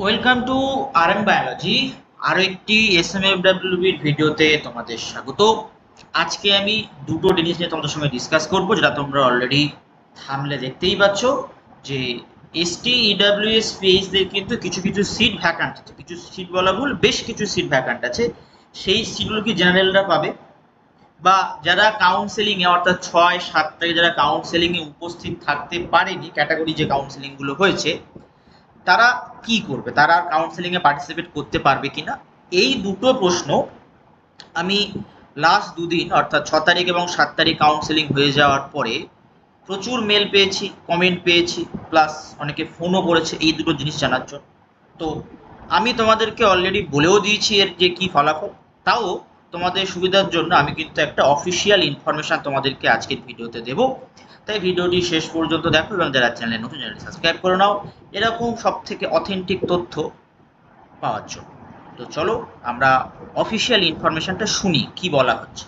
Welcome to RM biology. আরও একটি এসএমএফডব্লিউবির ভিডিওতে তোমাদের স্বাগত। আজকে আমি দুটো জিনিস নিয়ে তোমাদের সঙ্গে ডিসকাস করব, যেটা তোমরা অলরেডি থামলে দেখতেই পাচ্ছ যে এসটি ইডাব্লিউএস পিএইচদের কিন্তু কিছু কিছু সিট ভ্যাকান্ট আছে। কিছু সিট বলা ভুল, বেশ কিছু সিট ভ্যাকান্ট আছে। সেই সিটগুলো কি জেনারেলরা পাবে, বা যারা কাউন্সেলিংয়ে অর্থাৎ 6-7 তারিখে যারা কাউন্সেলিংয়ে উপস্থিত থাকতে পারেনি, ক্যাটাগরি যে কাউন্সেলিংগুলো হয়েছে, তারা কি করবে, তারা কাউন্সেলিংয়ে পার্টিসিপেট করতে পারবে কিনা, এই দুটো প্রশ্ন আমি লাস্ট দুদিন অর্থাৎ 6 তারিখ এবং 7 তারিখ কাউন্সেলিং হয়ে যাওয়ার পরে প্রচুর মেল পেয়েছি, কমেন্ট পেয়েছি, প্লাস অনেকে ফোনও করেছে এই দুটো জিনিস জানার জন্য। তো আমি তোমাদেরকে অলরেডি বলেও দিয়েছি এর যে কি ফলাফল, তাও তোমাদের সুবিধার জন্য আমি কিন্তু একটা অফিসিয়াল ইনফরমেশন তোমাদেরকে আজকের ভিডিওতে দেবো। তাই ভিডিওটি শেষ পর্যন্ত দেখো, এবং যারা চ্যানেলে নতুন চ্যানেলটি সাবস্ক্রাইব করে নাও এরকম সব থেকে অথেন্টিক তথ্য পাওয়ার জন্য। তো চলো আমরা অফিসিয়াল ইনফরমেশনটা শুনি কি বলা হচ্ছে।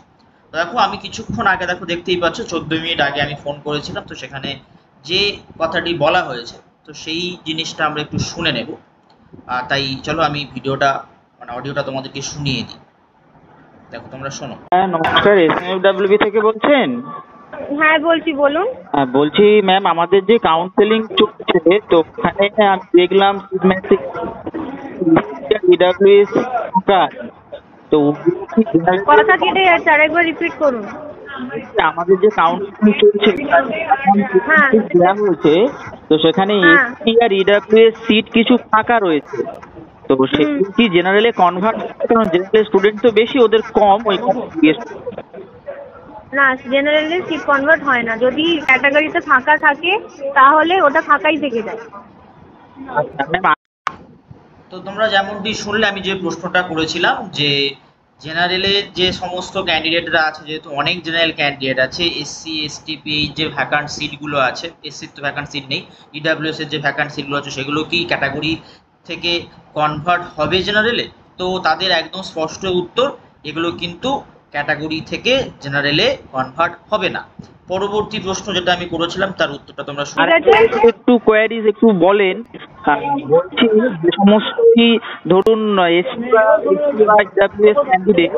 তো দেখো, আমি কিছুক্ষণ আগে দেখতেই পাচ্ছ 14 মিনিট আগে আমি ফোন করেছিলাম, তো সেখানে যে কথাটি বলা হয়েছে তো সেই জিনিসটা আমরা একটু শুনে নেব। তাই চলো আমি ভিডিওটা অডিওটা তোমাদেরকে শুনিয়ে দিই। দেখো, তোমরা শোনো। হ্যাঁ, নমস্কার। এসএমএফডব্লিউবি থেকে বলছেন? হ্যাঁ বলছি, বলুন। বলছি ম্যাম, আমাদের যে কাউন্সেলিং চলছে তো ওখানে আমি দেখলাম ইডাব্লিউএস তো কথা কেটে যাচ্ছে, আরেকবার রিপিট করুন। আমাদের যে কাউন্সেলিং চলছে হ্যাঁ দেওয়া হয়েছে, তো সেখানে হ্যাঁ এসটি আর ইডাব্লিউএস সিট কিছু ফাঁকা রয়েছে। তো সেগুলো কি জেনারেলে কনভার্ট, কারণ জেনারেল স্টুডেন্ট তো বেশি, ওদের কম, ওই না, জেনারেলে সিট কনভার্ট হয় না। যদি ক্যাটাগরিতে ফাঁকা থাকে তাহলে ওটা ফাঁকাই থেকে যায়। তো তোমরা যেমনটি শুনলে, আমি যে প্রশ্নটা করেছিলাম যে জেনারেলে যে সমস্ত ক্যান্ডিডেটরা আছে, যেহেতু অনেক জেনারেল ক্যান্ডিডেট আছে, এসসি এসটি পিএইচ যে ভ্যাকান্ট সিটগুলো আছে, এসসির তো ভ্যাকান্ট সিট নেই, ইডাব্লিউএস এর যে ভ্যাকান্ট সিটগুলো আছে সেগুলো কি ক্যাটাগরি থেকে কনভার্ট হবে জেনারেলে? তো তাদের একদম স্পষ্ট উত্তর, এগুলো কিন্তু ক্যাটাগরি থেকে জেনারেলে কনভার্ট হবে না। পরবর্তী প্রশ্ন যেটা আমি করেছিলাম তার উত্তরটা তোমরা একটু কোয়ারিজ একটু বলেন। বলছি যে সমস্ত ধরুন এসডব্লিউএস ক্যান্ডিডেট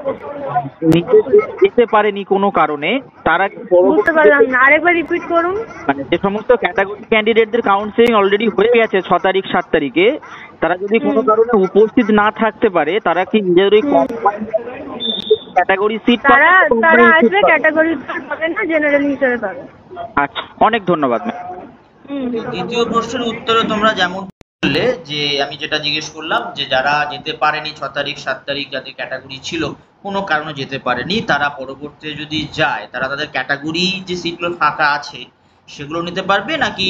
নিতে যেতে পারেনি কোনো কারণে, তারা বুঝতে পারলাম না, আরেকবার রিপিট করুন। মানে যে সমস্ত ক্যাটাগরি ক্যান্ডিডেটদের কাউন্সেলিং অলরেডি হয়ে গেছে 6 তারিখ 7 তারিখে, তারা যদি কোনো কারণে উপস্থিত না থাকতে পারে, তারা কি নিজেদের ওই ক্যাটাগরি সিট তারা আসবে, ক্যাটাগরি পাবে না, জেনারেল হিসেবে পাবে। আচ্ছা, অনেক ধন্যবাদ ম্যাম। দ্বিতীয় প্রশ্নের উত্তরে তোমরা যেমন বললে যে আমি যেটা জিজ্ঞেস করলাম যে যারা যেতে পারেনি 6 তারিখ 7 তারিখ, যাদের ক্যাটাগরি ছিল কোনো কারণে যেতে পারেনি, তারা পরবর্তীতে যদি যায় তারা তাদের ক্যাটাগরি যে সিটগুলো ফাঁকা আছে সেগুলো নিতে পারবে, নাকি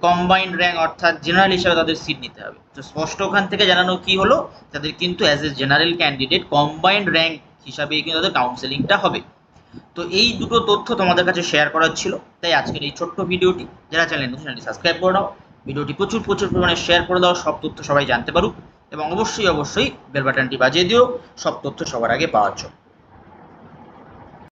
কম্বাইন্ড র্যাঙ্ক অর্থাৎ জেনারেল হিসাবে তাদের সিট নিতে হবে? তো স্পষ্ট ওখান থেকে জানানো কি হলো, তাদের কিন্তু as a general candidate combined rank হিসাবে কিন্তু তাদের কাউন্সেলিংটা হবে। তো এই দুটো তথ্য তোমাদের কাছে শেয়ার করার ছিল, তাই আজকের এই ছোট্ট ভিডিওটি। যারা চ্যানেল নতুন, চ্যানেলটি সাবস্ক্রাইব করে নাও, ভিডিওটি প্রচুর পরিমাণে শেয়ার করে দাও, সব তথ্য সবাই জানতে পারুক, এবং অবশ্যই বেল বাটনটি বাজিয়ে দিও সব তথ্য সবার আগে পাওয়ার জন্য।